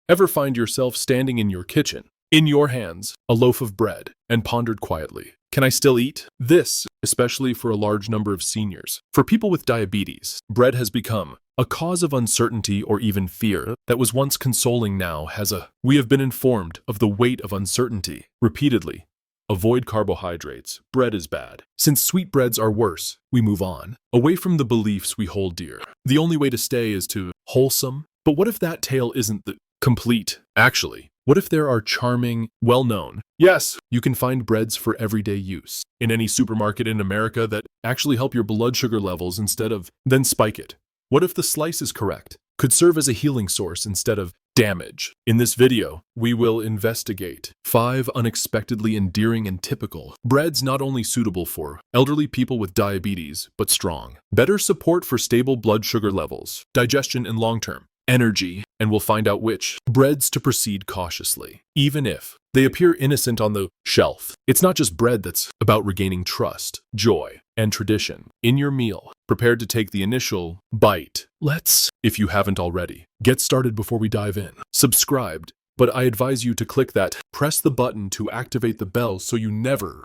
Ever find yourself standing in your kitchen, in your hands, a loaf of bread, and pondered quietly, can I still eat? This, especially for a large number of seniors. For people with diabetes, bread has become a cause of uncertainty or even fear that was once consoling now has a. We have been informed of the weight of uncertainty repeatedly. Avoid carbohydrates. Bread is bad. Since sweetbreads are worse, we move on, away from the beliefs we hold dear. The only way to stay is to wholesome. But what if that tale isn't the complete? Actually, what if there are charming, well-known, yes, you can find breads for everyday use in any supermarket in America that actually help your blood sugar levels instead of then spike it? What if the slice is correct? Could serve as a healing source instead of damage. In this video, we will investigate 5 unexpectedly endearing and typical breads not only suitable for elderly people with diabetes, but strong. Better support for stable blood sugar levels, digestion and long-term energy, and we'll find out which breads to proceed cautiously. Even if they appear innocent on the shelf, it's not just bread that's about regaining trust, joy, and tradition in your meal. Prepared to take the initial bite. Let's, if you haven't already, get started before we dive in. Subscribed, but I advise you to click that, press the button to activate the bell so you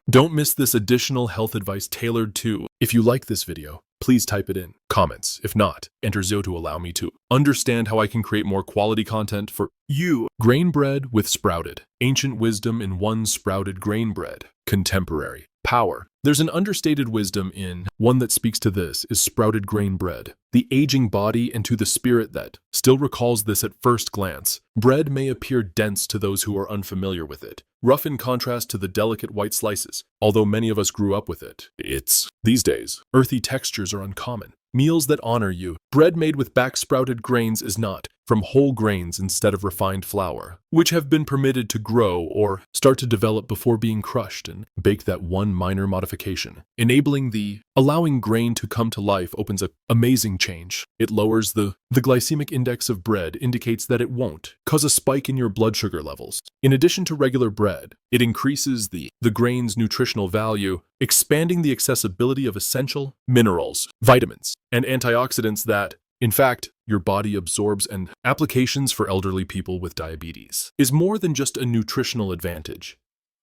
don't miss this additional health advice tailored to. If you like this video, please type it in comments. If not, enter 0 to allow me to understand how I can create more quality content for you. Grain bread with sprouted. Ancient wisdom in one sprouted grain bread. Contemporary power. There's an understated wisdom in one that speaks to this is sprouted grain bread. The aging body and to the spirit that still recalls this at first glance. Bread may appear dense to those who are unfamiliar with it, rough in contrast to the delicate white slices, although many of us grew up with it. These days, earthy textures are uncommon. Meals that honor you. Bread made with back-sprouted grains is not from whole grains instead of refined flour, which have been permitted to grow or start to develop before being crushed and baked. That one minor modification, allowing grain to come to life opens an amazing change. It lowers the glycemic index of bread, indicates that it won't cause a spike in your blood sugar levels. In addition to regular bread, it increases the grain's nutritional value, expanding the accessibility of essential minerals, vitamins, and antioxidants that, in fact, your body absorbs. And applications for elderly people with diabetes is more than just a nutritional advantage.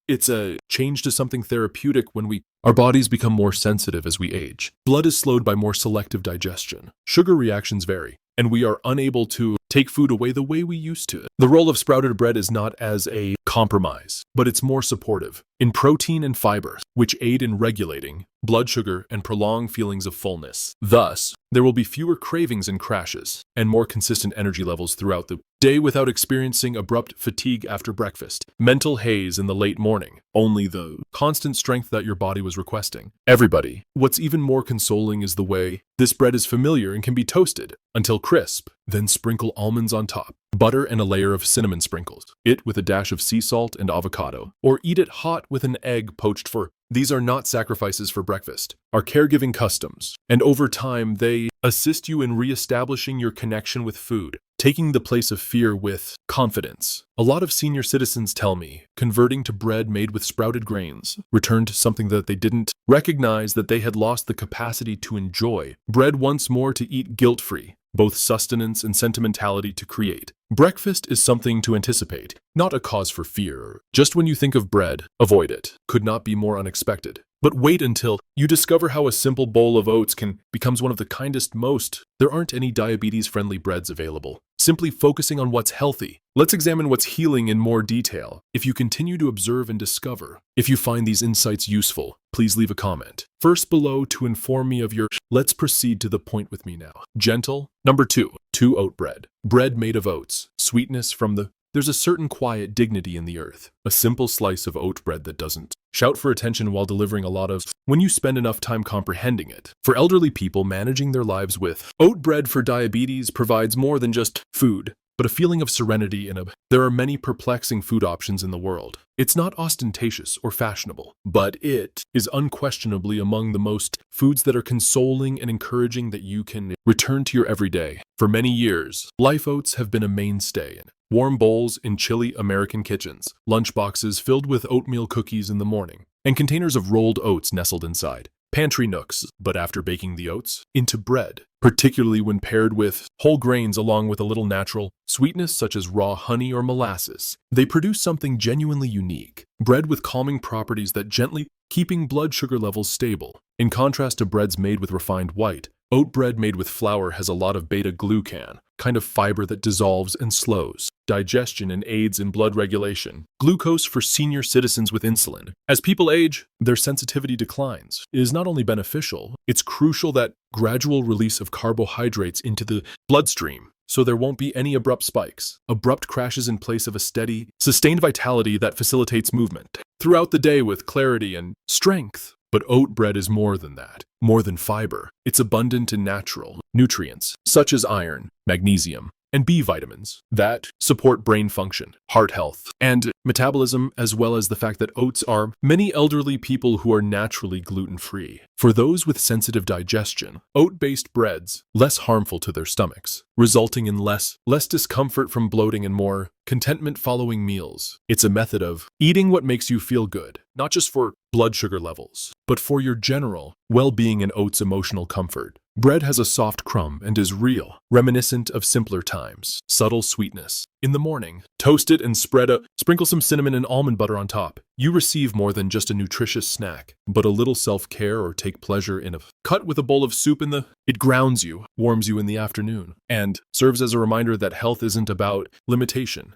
It's a change to something therapeutic when our bodies become more sensitive as we age. Blood is slowed by more selective digestion. Sugar reactions vary, and we are unable to take food away the way we used to. The role of sprouted bread is not as a compromise, but it's more supportive in protein and fiber, which aid in regulating blood sugar and prolong feelings of fullness. Thus, there will be fewer cravings and crashes, and more consistent energy levels throughout the day without experiencing abrupt fatigue after breakfast, mental haze in the late morning, only the constant strength that your body was requesting. Everybody. What's even more consoling is the way this bread is familiar and can be toasted until crisp, then sprinkle almonds on top, butter and a layer of cinnamon sprinkles, it with a dash of sea salt and avocado, or eat it hot with an egg poached for. These are not sacrifices for breakfast, are caregiving customs, and over time they assist you in reestablishing your connection with food, taking the place of fear with confidence. A lot of senior citizens tell me converting to bread made with sprouted grains returned to something that they didn't recognize that they had lost the capacity to enjoy. Bread once more to eat guilt-free, both sustenance and sentimentality to create. Breakfast is something to anticipate, not a cause for fear. Just when you think of bread, avoid it. Could not be more unexpected. But wait until you discover how a simple bowl of oats becomes one of the kindest most. There aren't any diabetes-friendly breads available. Simply focusing on what's healthy. Let's examine what's healing in more detail. If you continue to observe and discover, if you find these insights useful, please leave a comment. First below to inform me of your. Let's proceed to the point with me now. Gentle. Number 2. Oat bread. Bread made of oats. Sweetness from the. There's a certain quiet dignity in the earth. A simple slice of oat bread that doesn't shout for attention while delivering a lot of. When you spend enough time comprehending it. For elderly people managing their lives with oat bread for diabetes provides more than just food, but a feeling of serenity in a. There are many perplexing food options in the world. It's not ostentatious or fashionable, but it is unquestionably among the most foods that are consoling and encouraging that you can return to your everyday. For many years, life oats have been a mainstay in warm bowls in chilly American kitchens, lunchboxes filled with oatmeal cookies in the morning, and containers of rolled oats nestled inside. pantry nooks, but after baking the oats into bread, particularly when paired with whole grains along with a little natural sweetness such as raw honey or molasses, they produce something genuinely unique. Bread with calming properties that gently keeping blood sugar levels stable. In contrast to breads made with refined white, oat bread made with flour has a lot of beta-glucan, kind of fiber that dissolves and slows digestion and aids in blood regulation. Glucose for senior citizens with insulin. As people age, their sensitivity declines. It is not only beneficial, it's crucial that gradual release of carbohydrates into the bloodstream, so there won't be any abrupt spikes, abrupt crashes in place of a steady, sustained vitality that facilitates movement throughout the day with clarity and strength. But oat bread is more than that, more than fiber. It's abundant in natural nutrients, such as iron, magnesium, and B vitamins that support brain function, heart health, and metabolism, as well as the fact that oats are many elderly people who are naturally gluten-free. For those with sensitive digestion, oat-based breads less harmful to their stomachs, resulting in less discomfort from bloating and more contentment following meals. It's a method of eating what makes you feel good, not just for blood sugar levels, but for your general well-being and oats' emotional comfort. Bread has a soft crumb and is real, reminiscent of simpler times. Subtle sweetness. In the morning, toast it and sprinkle some cinnamon and almond butter on top. You receive more than just a nutritious snack, but a little self-care or take pleasure in a cut with a bowl of soup it grounds you, warms you in the afternoon, and serves as a reminder that health isn't about limitation.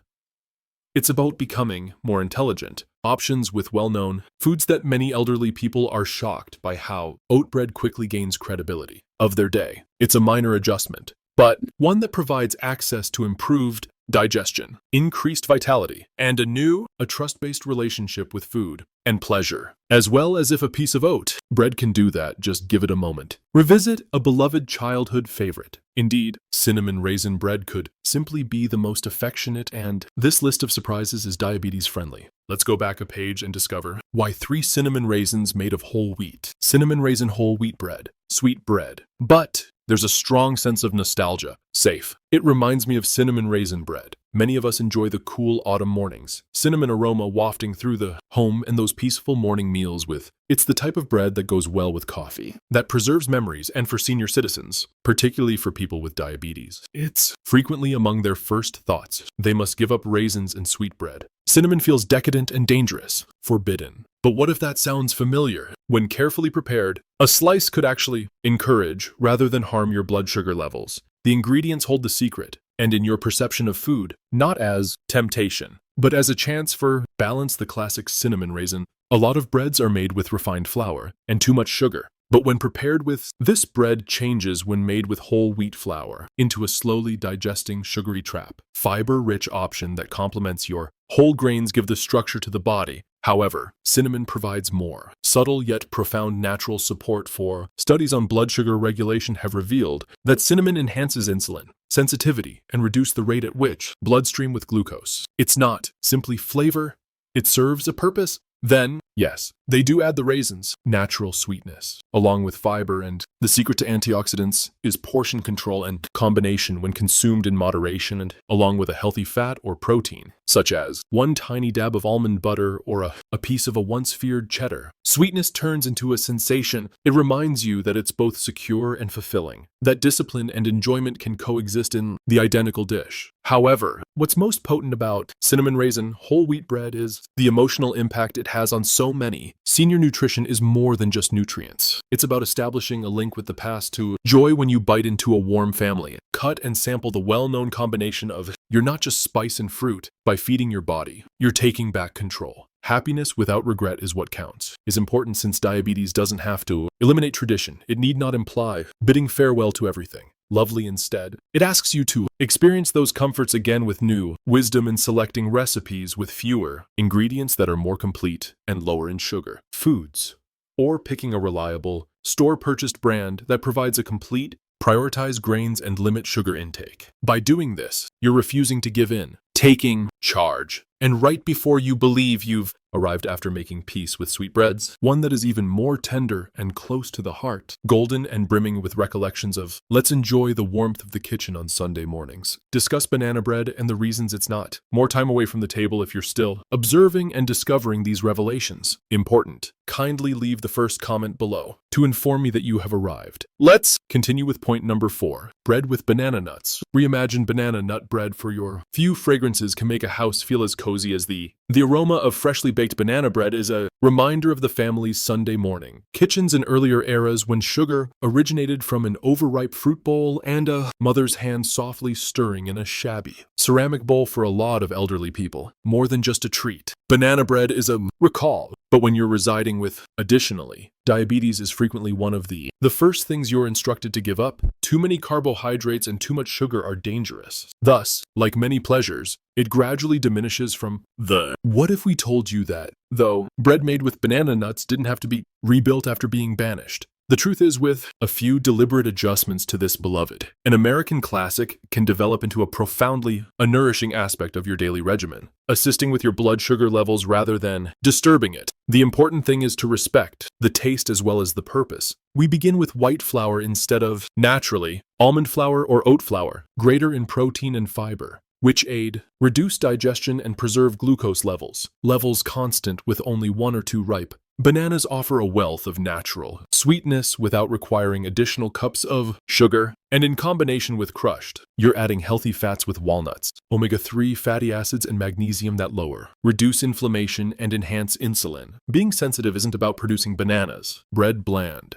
It's about becoming more intelligent. Options with well-known foods that many elderly people are shocked by how oat bread quickly gains credibility of their day. It's a minor adjustment, but one that provides access to improved digestion, increased vitality, and a trust-based relationship with food and pleasure. As well as if a piece of oat bread can do that, just give it a moment. Revisit a beloved childhood favorite. Indeed, cinnamon raisin bread could simply be the most affectionate, and this list of surprises is diabetes-friendly. Let's go back a page and discover why 3 cinnamon raisins made of whole wheat. Cinnamon raisin whole wheat bread. Sweet bread. But there's a strong sense of nostalgia. Safe. It reminds me of cinnamon raisin bread. Many of us enjoy the cool autumn mornings, cinnamon aroma wafting through the home and those peaceful morning meals it's the type of bread that goes well with coffee, that preserves memories, and for senior citizens, particularly for people with diabetes, it's frequently among their first thoughts. They must give up raisins and sweet bread. Cinnamon feels decadent and dangerous, forbidden. But what if that sounds familiar? When carefully prepared, a slice could actually encourage rather than harm your blood sugar levels. The ingredients hold the secret, and in your perception of food, not as temptation, but as a chance for balance. The classic cinnamon raisin. A lot of breads are made with refined flour and too much sugar. But when prepared with this bread changes when made with whole wheat flour into a slowly digesting sugary trap. Fiber-rich option that complements your whole grains give the structure to the body. However, cinnamon provides more subtle yet profound natural support. For studies on blood sugar regulation have revealed that cinnamon enhances insulin sensitivity and reduce the rate at which bloodstream with glucose. It's not simply flavor, it serves a purpose. Then, yes, they do add the raisins, natural sweetness, along with fiber, and the secret to antioxidants is portion control and combination when consumed in moderation, and along with a healthy fat or protein, such as one tiny dab of almond butter or a piece of a once feared cheddar. Sweetness turns into a sensation. It reminds you that it's both secure and fulfilling, that discipline and enjoyment can coexist in the identical dish. However, what's most potent about cinnamon raisin whole wheat bread is the emotional impact it has on so many. Senior nutrition is more than just nutrients. It's about establishing a link with the past to joy when you bite into a warm family. Cut and sample the well-known combination of you're not just spice and fruit. By feeding your body, you're taking back control. Happiness without regret is what counts. Is important since diabetes doesn't have to eliminate tradition. It need not imply bidding farewell to everything lovely. Instead, it asks you to experience those comforts again with new wisdom in selecting recipes with fewer ingredients that are more complete and lower in sugar foods, or picking a reliable, store-purchased brand that provides a complete, prioritize grains and limit sugar intake. By doing this, you're refusing to give in taking charge. And right before you believe you've arrived after making peace with sweetbreads, one that is even more tender and close to the heart, golden and brimming with recollections of, let's enjoy the warmth of the kitchen on Sunday mornings. Discuss banana bread and the reasons it's not. More time away from the table if you're still observing and discovering these revelations. Important. Kindly leave the first comment below to inform me that you have arrived. Let's continue with point number 4. Bread with banana nuts. Reimagine banana nut bread for your few fragrances can make a house feel as cozy as the aroma of freshly baked banana bread is a reminder of the family's Sunday morning. Kitchens in earlier eras when sugar originated from an overripe fruit bowl and a mother's hand softly stirring in a shabby ceramic bowl for a lot of elderly people. More than just a treat. Banana bread is a recall, but when you're residing with, additionally, diabetes is frequently one of the first things you're instructed to give up. Too many carbohydrates and too much sugar are dangerous. Thus, like many pleasures, it gradually diminishes from the what if we told you that, though, bread made with banana nuts didn't have to be rebuilt after being banished. The truth is, with a few deliberate adjustments to this beloved, an American classic can develop into a profoundly nourishing aspect of your daily regimen, assisting with your blood sugar levels rather than disturbing it. The important thing is to respect the taste as well as the purpose. We begin with white flour instead of, naturally, almond flour or oat flour, greater in protein and fiber, which aid reduce digestion and preserve glucose levels constant with only 1 or 2 ripe. Bananas offer a wealth of natural sweetness without requiring additional cups of sugar, and in combination with crushed, you're adding healthy fats with walnuts, omega-3 fatty acids and magnesium that lower, reduce inflammation and enhance insulin. Being sensitive isn't about producing bananas, bread bland.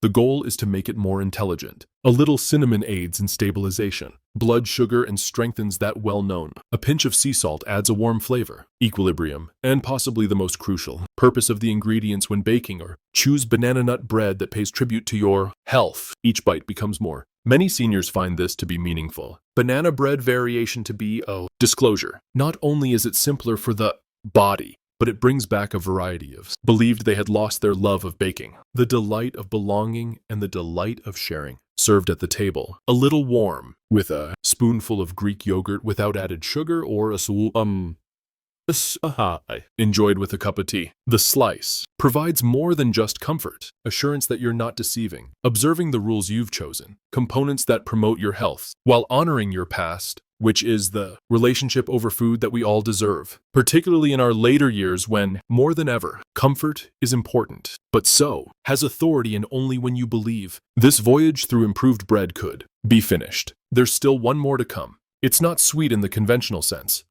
The goal is to make it more intelligent. A little cinnamon aids in stabilization, blood sugar, and strengthens that well-known. A pinch of sea salt adds a warm flavor, equilibrium, and possibly the most crucial purpose of the ingredients when baking, or choose banana nut bread that pays tribute to your health. Each bite becomes more. Many seniors find this to be meaningful. Banana bread variation to be disclosure. Not only is it simpler for the body, but it brings back a variety of believed they had lost their love of baking. The delight of belonging and the delight of sharing. Served at the table, a little warm, with a spoonful of Greek yogurt without added sugar or enjoyed with a cup of tea. The slice provides more than just comfort, assurance that you're not deceiving, observing the rules you've chosen, components that promote your health, while honoring your past, which is the relationship over food that we all deserve, particularly in our later years when, more than ever, comfort is important, but so has authority, and only when you believe. This voyage through improved bread could be finished. There's still one more to come. It's not sweet in the conventional sense,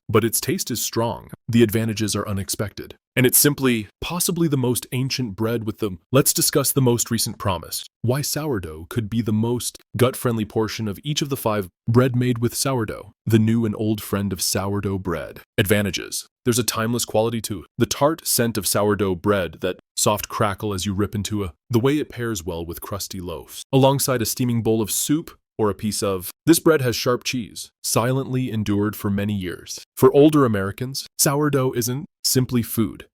but its taste is strong. The advantages are unexpected. And it's simply, possibly the most ancient bread with them. Let's discuss the most recent promise. Why sourdough could be the most gut-friendly portion of each of the 5 bread made with sourdough. The new and old friend of sourdough bread. Advantages. There's a timeless quality to the tart scent of sourdough bread, that soft crackle as you rip into the way it pairs well with crusty loaves. Alongside a steaming bowl of soup, or a piece of. This bread has sharp cheese, silently endured for many years. For older Americans, sourdough isn't simply food.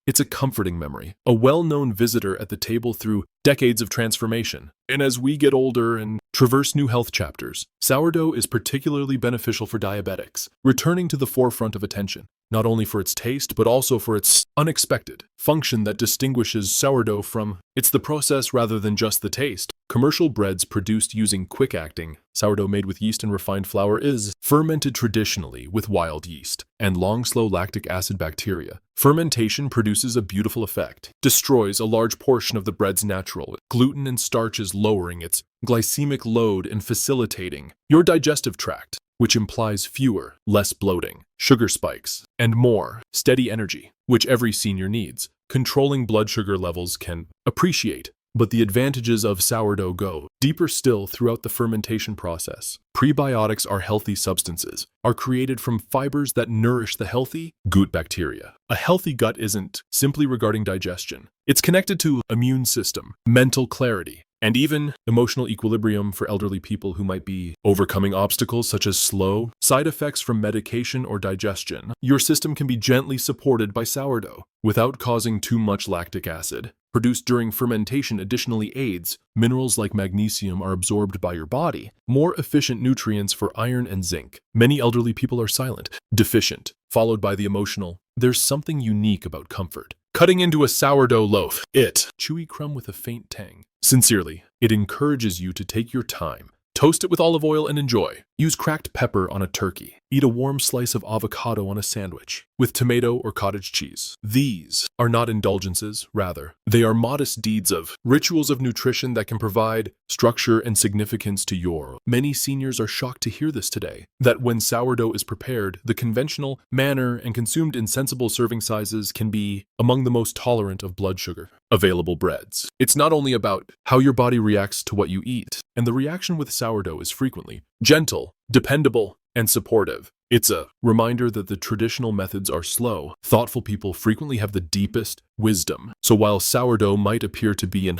It's a comforting memory, a well-known visitor at the table through decades of transformation. And as we get older and traverse new health chapters, sourdough is particularly beneficial for diabetics, returning to the forefront of attention, not only for its taste, but also for its unexpected function that distinguishes sourdough from it's the process rather than just the taste. Commercial breads produced using quick-acting sourdough made with yeast and refined flour is fermented traditionally with wild yeast and long slow lactic acid bacteria. Fermentation produces a beautiful effect, destroys a large portion of the bread's natural gluten and starches, lowering its glycemic load and facilitating your digestive tract, which implies fewer, less bloating, sugar spikes, and more steady energy, which every senior needs. Controlling blood sugar levels can appreciate. But the advantages of sourdough go deeper still throughout the fermentation process. Prebiotics are healthy substances, are created from fibers that nourish the healthy gut bacteria. A healthy gut isn't simply regarding digestion. It's connected to immune system, mental clarity, and even emotional equilibrium for elderly people who might be overcoming obstacles such as slow side effects from medication or digestion. Your system can be gently supported by sourdough without causing too much lactic acid. produced during fermentation additionally aids. Minerals like magnesium are absorbed by your body, more efficient nutrients for iron and zinc. Many elderly people are silent, deficient, followed by the emotional. There's something unique about comfort. Cutting into a sourdough loaf, chewy crumb with a faint tang. Sincerely, it encourages you to take your time. Toast it with olive oil and enjoy. Use cracked pepper on a turkey. Eat a warm slice of avocado on a sandwich with tomato or cottage cheese. These are not indulgences, rather, they are modest deeds of rituals of nutrition that can provide structure and significance to your. Many seniors are shocked to hear this today, that when sourdough is prepared, the conventional manner and consumed in sensible serving sizes can be among the most tolerant of blood sugar available breads. It's not only about how your body reacts to what you eat, and the reaction with sourdough is frequently gentle, dependable, and supportive. It's a reminder that the traditional methods are slow. Thoughtful people frequently have the deepest wisdom. So while sourdough might appear to be in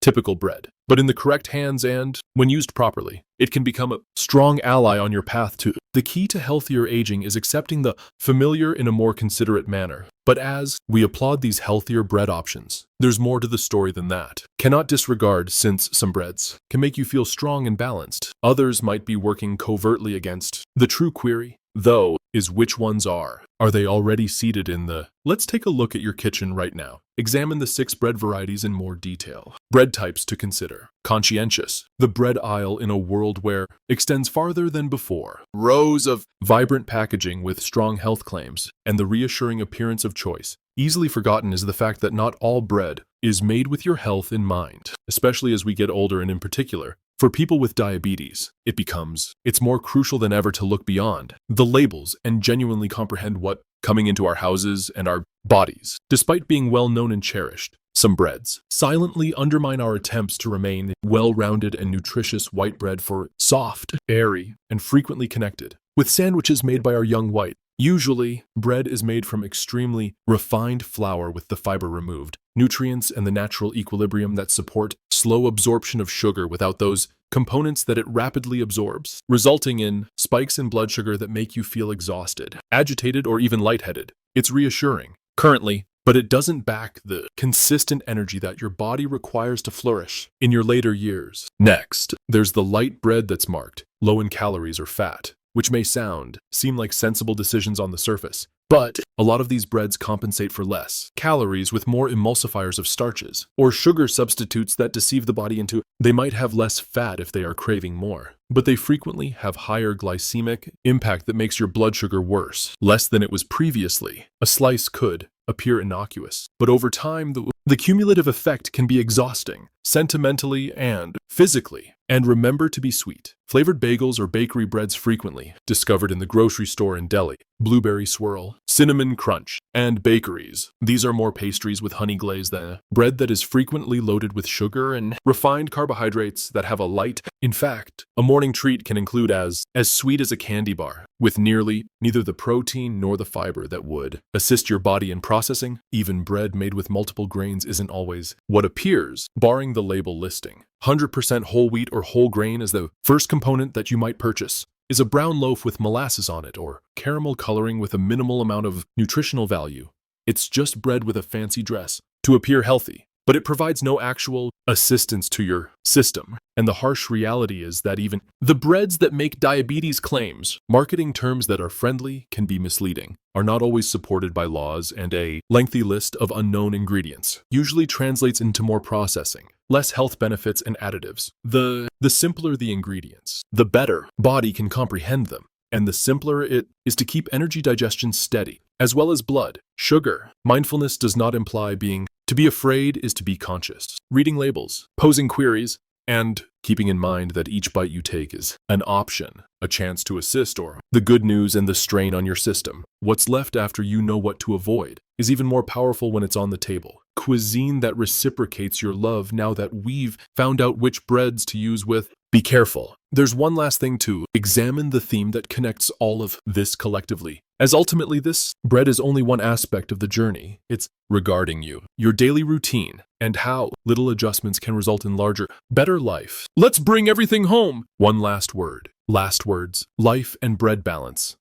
typical bread, but in the correct hands and, when used properly, it can become a strong ally on your path to. The key to healthier aging is accepting the familiar in a more considerate manner. But as we applaud these healthier bread options, there's more to the story than that. Cannot disregard, since some breads can make you feel strong and balanced. Others might be working covertly against. The true query, though, is which ones are. Are they already seated in the? Let's take a look at your kitchen right now. Examine the 6 bread varieties in more detail. Bread types to consider. Conscientious. The bread aisle in a world where extends farther than before. Rows of vibrant packaging with strong health claims and the reassuring appearance of choice. Easily forgotten is the fact that not all bread is made with your health in mind, especially as we get older and in particular, for people with diabetes, it's more crucial than ever to look beyond the labels and genuinely comprehend what's coming into our houses and our bodies. Despite being well known and cherished, some breads silently undermine our attempts to remain well-rounded and nutritious. White bread for soft, airy, and frequently connected with sandwiches made by our young white. Usually, bread is made from extremely refined flour with the fiber removed, nutrients and the natural equilibrium that support slow absorption of sugar without those components that it rapidly absorbs, resulting in spikes in blood sugar that make you feel exhausted, agitated, or even lightheaded. It's reassuring, currently, but it doesn't back the consistent energy that your body requires to flourish in your later years. Next, there's the light bread that's marked low in calories or fat, which may seem like sensible decisions on the surface. But a lot of these breads compensate for less calories with more emulsifiers of starches or sugar substitutes that deceive the body into. They might have less fat if they are craving more, but they frequently have higher glycemic impact that makes your blood sugar worse, less than it was previously. A slice could appear innocuous, but over time the cumulative effect can be exhausting, sentimentally and physically. And remember to be sweet. Flavored bagels or bakery breads frequently discovered in the grocery store and deli. Blueberry swirl, cinnamon crunch, and bakeries. These are more pastries with honey glaze than bread that is frequently loaded with sugar and refined carbohydrates that have a light. In fact, a morning treat can include as sweet as a candy bar, with neither the protein nor the fiber that would assist your body in processing. Even bread made with multiple grains isn't always what appears, barring the label listing. 100% whole wheat or whole grain is the first component that you might purchase. Is a brown loaf with molasses on it or caramel coloring with a minimal amount of nutritional value. It's just bread with a fancy dress to appear healthy, but it provides no actual assistance to your system. And the harsh reality is that even the breads that make diabetes claims, marketing terms that are friendly, can be misleading, are not always supported by laws, and a lengthy list of unknown ingredients usually translates into more processing, less health benefits, and additives. The simpler the ingredients, the better body can comprehend them, and the simpler it is to keep energy digestion steady, as well as blood sugar. Mindfulness does not imply being. To be afraid is to be conscious. Reading labels, posing queries, and keeping in mind that each bite you take is an option, a chance to assist, or the good news and the strain on your system. What's left after you know what to avoid is even more powerful when it's on the table. Cuisine that reciprocates your love now that we've found out which breads to use with. Be careful. There's one last thing to examine the theme that connects all of this collectively. As ultimately this bread is only one aspect of the journey. It's regarding you, your daily routine, and how little adjustments can result in larger, better life. Let's bring everything home. One last word. Last words. Life and bread balance.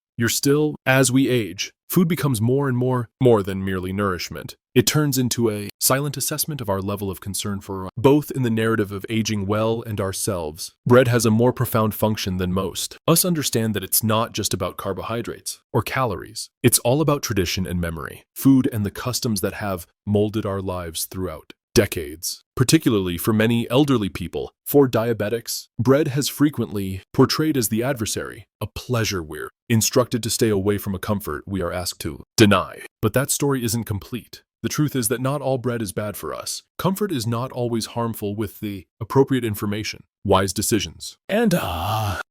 As we age, food becomes more and more than merely nourishment. It turns into a silent assessment of our level of concern for both in the narrative of aging well and ourselves. Bread has a more profound function than most. Us understand that it's not just about carbohydrates or calories. It's all about tradition and memory, food and the customs that have molded our lives throughout decades. Particularly for many elderly people, for diabetics, bread has frequently portrayed as the adversary, a pleasure we're instructed to stay away from, a comfort we are asked to deny. But that story isn't complete. The truth is that not all bread is bad for us. Comfort is not always harmful with the appropriate information, wise decisions, and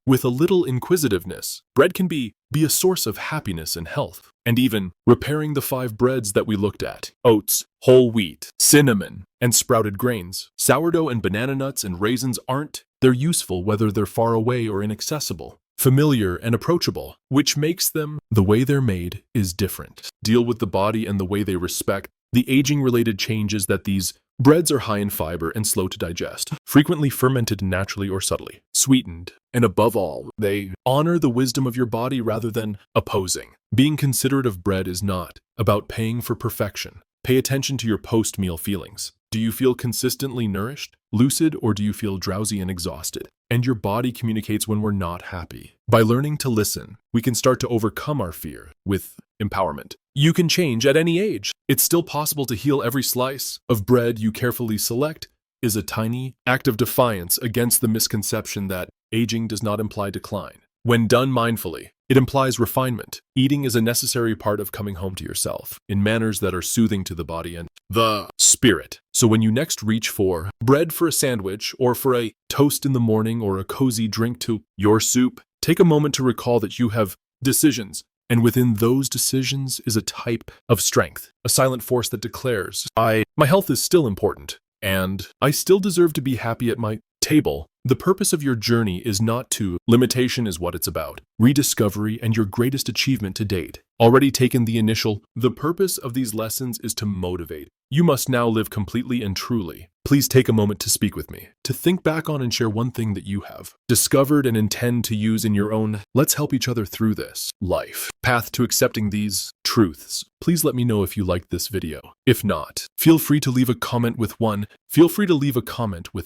with a little inquisitiveness. Bread can be a source of happiness and health. And even repairing the 5 breads that we looked at: oats, whole wheat, cinnamon, and sprouted grains. Sourdough and banana nuts and raisins aren't. They're useful whether they're far away or inaccessible, familiar and approachable. Which makes them, the way they're made is different. Deal with the body and the way they respect the aging-related changes that these breads are high in fiber and slow to digest, frequently fermented naturally or subtly, sweetened, and above all, they honor the wisdom of your body rather than opposing. Being considerate of bread is not about paying for perfection. Pay attention to your post-meal feelings. Do you feel consistently nourished, lucid, or do you feel drowsy and exhausted? And your body communicates when we're not happy. By learning to listen, we can start to overcome our fear with empowerment. You can change at any age. It's still possible to heal. Every slice of bread you carefully select is a tiny act of defiance against the misconception that aging does not imply decline. When done mindfully, it implies refinement. Eating is a necessary part of coming home to yourself in manners that are soothing to the body and the spirit. So when you next reach for bread for a sandwich, or for a toast in the morning, or a cozy drink to your soup, take a moment to recall that you have decisions. And within those decisions is a type of strength, a silent force that declares, my health is still important, and I still deserve to be happy at my table. The purpose of your journey is not to limitation is what it's about. Rediscovery and your greatest achievement to date. Already taken the initial. The purpose of these lessons is to motivate. You must now live completely and truly. Please take a moment to speak with me, to think back on and share one thing that you have discovered and intend to use in your own. Let's help each other through this life path to accepting these truths. Please let me know if you liked this video. If not, feel free to leave a comment with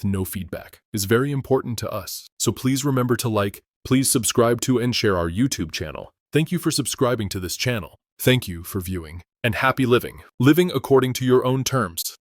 no feedback. It's very important to us. So please remember to like, please subscribe to and share our YouTube channel. Thank you for subscribing to this channel. Thank you for viewing, and happy living according to your own terms.